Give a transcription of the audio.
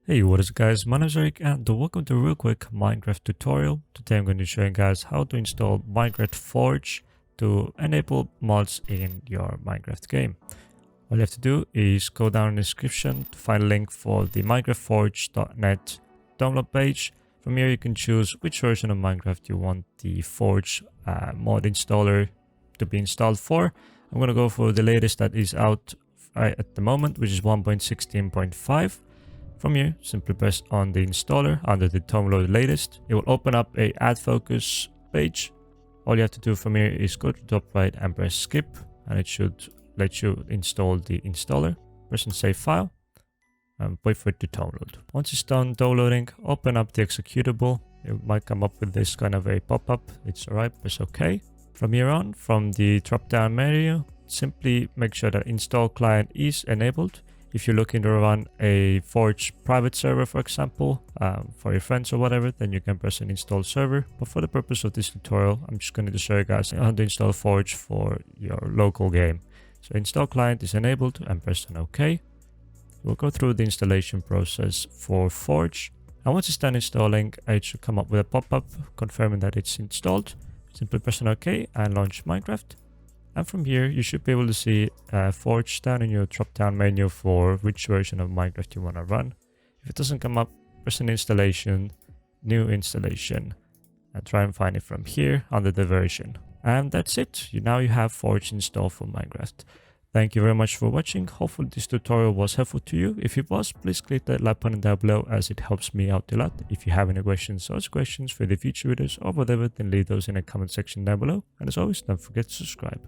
Hey, what is up guys, my name is Eric and welcome to a real quick Minecraft tutorial. Today I'm going to show you guys how to install Minecraft Forge to enable mods in your Minecraft game. All you have to do is go down in the description to find a link for the minecraftforge.net download page. From here you can choose which version of Minecraft you want the Forge mod installer to be installed for. I'm going to go for the latest that is out at the moment, which is 1.16.5. From here, simply press on the installer under the download latest. It will open up a add focus page. All you have to do from here is go to the top right and press skip, and it should let you install the installer. Press on save file and wait for it to download. Once it's done downloading, open up the executable. It might come up with this kind of a pop-up. It's alright, press OK. From here on, from the drop-down menu, simply make sure that install client is enabled. If you're looking to run a Forge private server, for example, for your friends or whatever, then you can press an install server. But for the purpose of this tutorial, I'm just going to show you guys how to install Forge for your local game. So install client is enabled and press on OK. We'll go through the installation process for Forge. And once it's done installing, it should come up with a pop-up confirming that it's installed. Simply press on OK and launch Minecraft. And from here, you should be able to see Forge down in your drop-down menu for which version of Minecraft you want to run. If it doesn't come up, press on installation, new installation, and try and find it from here under the version. And that's it. Now you have Forge installed for Minecraft. Thank you very much for watching. Hopefully this tutorial was helpful to you. If it was, please click that like button down below as it helps me out a lot. If you have any questions or questions for the future videos or whatever, then leave those in the comment section down below. And as always, don't forget to subscribe.